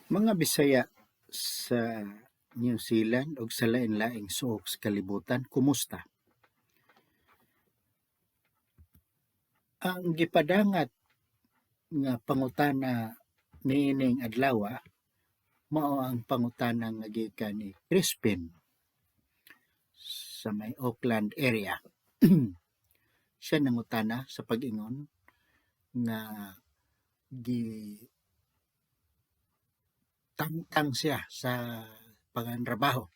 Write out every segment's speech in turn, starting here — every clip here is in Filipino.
Mga Bisaya sa New Zealand ug sa lain-laing suok sa kalibutan, kumusta? Ang gipadangat nga pangutana niining adlaw mao ang pangutana nga gikan ni Crispin sa may Auckland area. Siya nangutana sa pag-ingon nga gi tangtang siya sa panganrabaho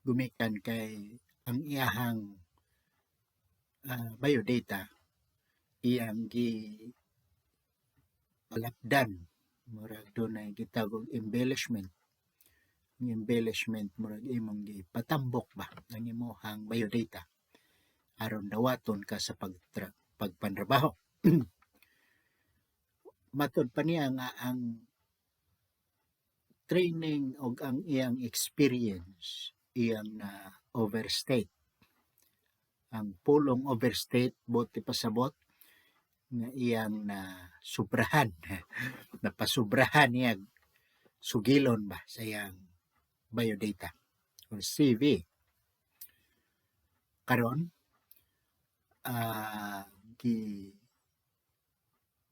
gumikan kay ang iyahang biodata iyang gi palapdan murag dunay gitawag embellishment. Ang embellishment murag imong gipatambok ba ang imong biodata aron dawaton ka sa pagpanrabaho. Matod pa niya nga ang training o ang iyang experience iyang na overstate. Ang pulong overstate buti pasabot nga iyang na subrahan. Napasubrahan niya sugilon ba sa iyang biodata or CV. Karon gi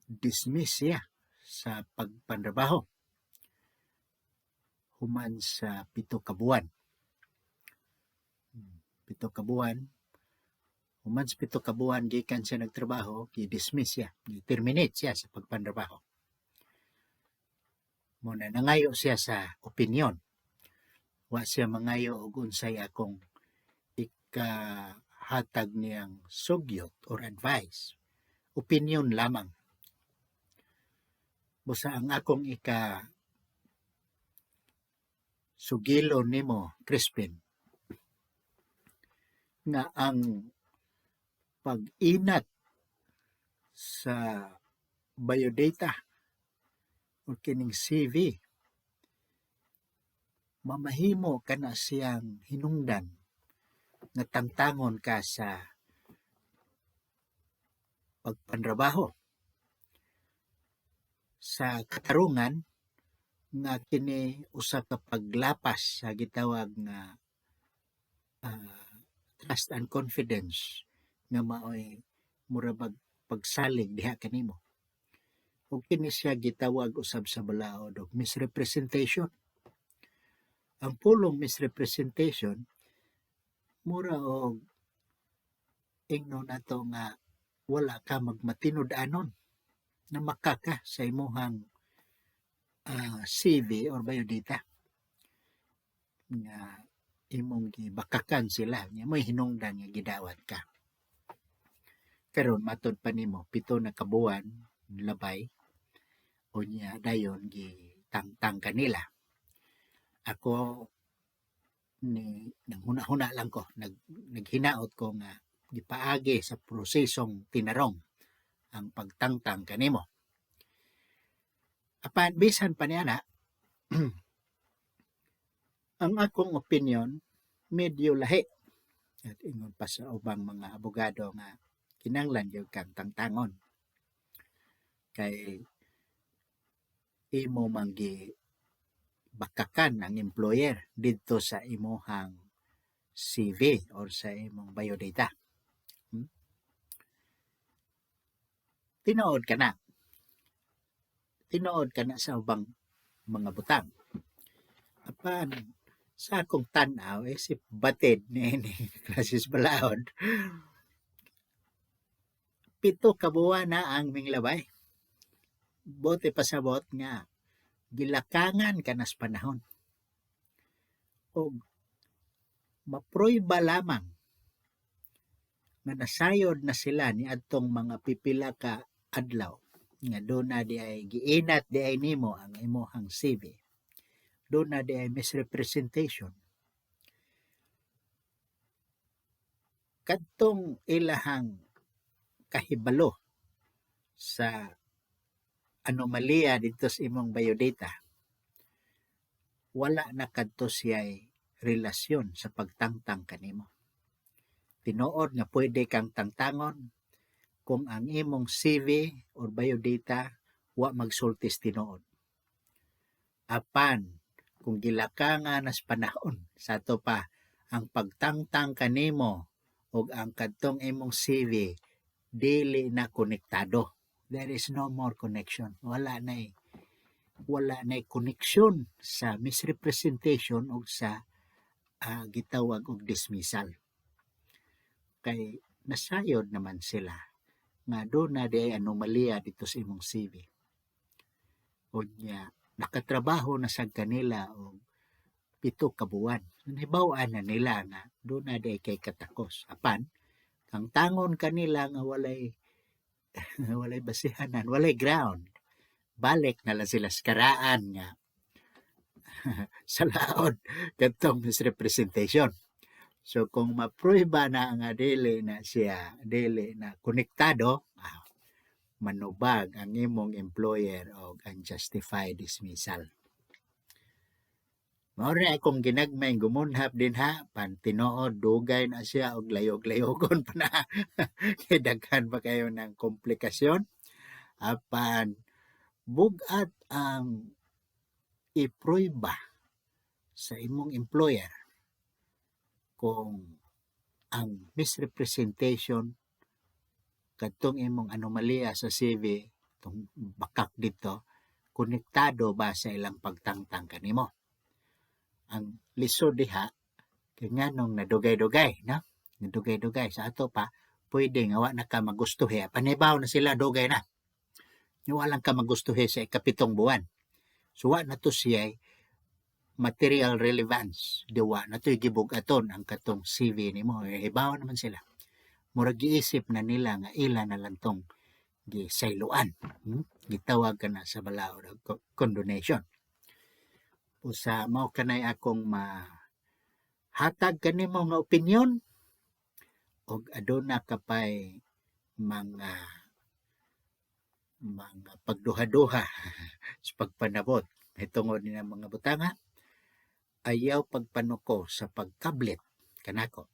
dismiss siya sa pagpanrabaho human sa 7 ka buwan. 7 ka buwan. Human sa 7 ka buwan gikan siya nagtrabaho, gi-dismiss siya, gi-terminate siya sa pagpanrabaho. Muna nangayo siya sa opinion. Wa siya mangayo og unsay akong ikahatag niyang sugyot or advice. Opinion lamang. Busa ang akong sugilon nimo, Crispin, nga ang pag-inat sa biodata o kining CV mamahimo kana siyang hinungdan nga tangtangon ka sa pagpanrabaho sa katarungan nga kini usa ka paglapas sa gitawag nga trust and confidence nga maoy murabag pagsalig diha kanimo. Ug kini siya gitawag usab sa balaod og misrepresentation. Ang pulong misrepresentation mura og ingno nato nga wala ka magmatinud-anon na makaka sa imong CV or biodata nga imong gibakakan sila nya may hinungdan nga gidawat ka. Karon matod pa nimo 7 na kabuwan labay unya dayon gitangtang kanila. Ako naghuna-huna lang ko, naghinaot ko nga gipaagi sa prosesong tinarong ang pagtangtang kanimo. Apan bisan pa niya na ang akong opinion medyo lahi. At ingon pa sa ubang mga abogado nga kinahanglan gyud kang tangtangon. Kay imo manggi bakakan ang employer dito sa imong CV or sa imong biodata. Tinuod ka na sa ubang mga butang. Apan sa akong tan-aw isip batid ni klases balaod 7 ka buwan na ang minglabay. Bote pasabot nga gilakangan ka nas panahon. O maproyba lamang nga nasayod na sila ni adtong mga pipila ka adlaw nga doon na di ay giinat di ay nimo ang imong CV. Doon na di ay misrepresentation. Kadtong ilahang kahibalo sa anomalya dito sa imong biodata, wala na kadto siya'y relasyon sa pagtangtang kanimo. Tinuod nga pwede kang tangtangon kung ang imong CV or biodata wa magsultis tinuod. Apan kung gilaka nga nas panahon sa ato pa ang pagtangtang kanimo og ang kadtong imong CV dili na konektado. There is no more connection. Wala na connection sa misrepresentation o sa gitawag og dismissal. Kay nasayod naman sila nga doon na di ay anomalya dito sa imong CV. O niya, nakatrabaho na sa kanila o 7 ka buwan. Nahibaw-an na nila nga doon na di ay kay katakos. Apan, ang tangon kanila nga walay basihanan, walay ground. Balik na lang sila sa karaan nga sa laod katong misrepresentation. So kung maprueba na nga dili na konektado, manubag ang imong employer og unjustified dismissal. Maura akong ginagmay gumunhap din ha, pan tinuod dugay na siya og layog-layogon pa na. Daghan pa kayo ng komplikasyon. Apan bugat ang iprueba sa imong employer kung ang misrepresentation kadtong imong anomalya sa CV, itong bakak dito, konektado ba sa ilang pagtangtang kanimo. Ang lisod diha, kaya nga nung nadugay-dugay, no? Nadugay-dugay sa ato pa, pwede nga wa na ka magustuhi. Panibaw na sila, dugay na. Walang ka magustuhi sa 7 buwan. So, wa na to siya material relevance. Diwa na to gibugaton ang katong CV ni mo. Hibaw naman sila. Murag giisip na nila nga ilan na lang tong gisayloan. Gitawag ka na sa balaod condonation. Usa mao kanay akong mahatag kanimo nga opinyon og aduna kapay mga pagduha-duha sa pagpanabot hitungod ni mga butanga, ayaw pagpanuko sa pagkablit kanako.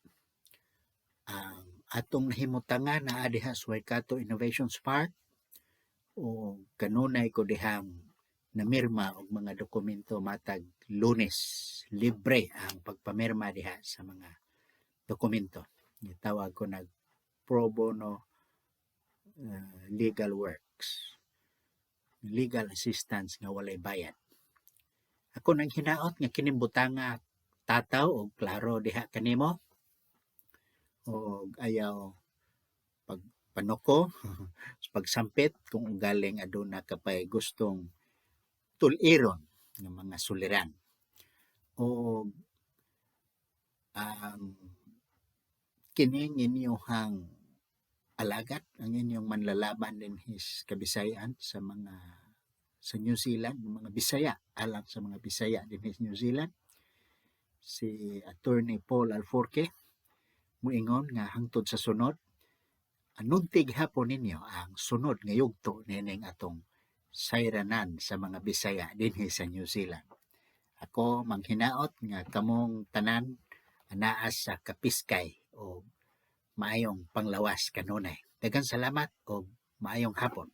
Ang atong nahimutangan na diha sa Waikato Innovation Park o kanunay ko dihang namirma og mga dokumento matag Lunes, libre ang pagpamirma diha sa mga dokumento. Gitawag ko nag pro bono legal works, legal assistance nga walay bayad. Ako nang hinaot nga kining butanga tataw og klaro diha kanimo og ayaw pagpanuko sa pagsampit kung galing aduna kapay gustong tuliron ng mga suliran o kining inyong alagat ang inyong manlalaban din his Kabisayan sa New Zealand, mga Bisaya, alang sa mga Bisaya din his New Zealand, si Attorney Paul Alforque muingon nga hangtod sa sunod anuntig hapon ninyo ang sunod nga yugto nining atong sayranan sa mga Bisaya din sa New Zealand. Ako manghinaot nga kamong tanan anaas sa kapiskay o maayong panglawas kanunay. Daghang salamat o maayong hapon.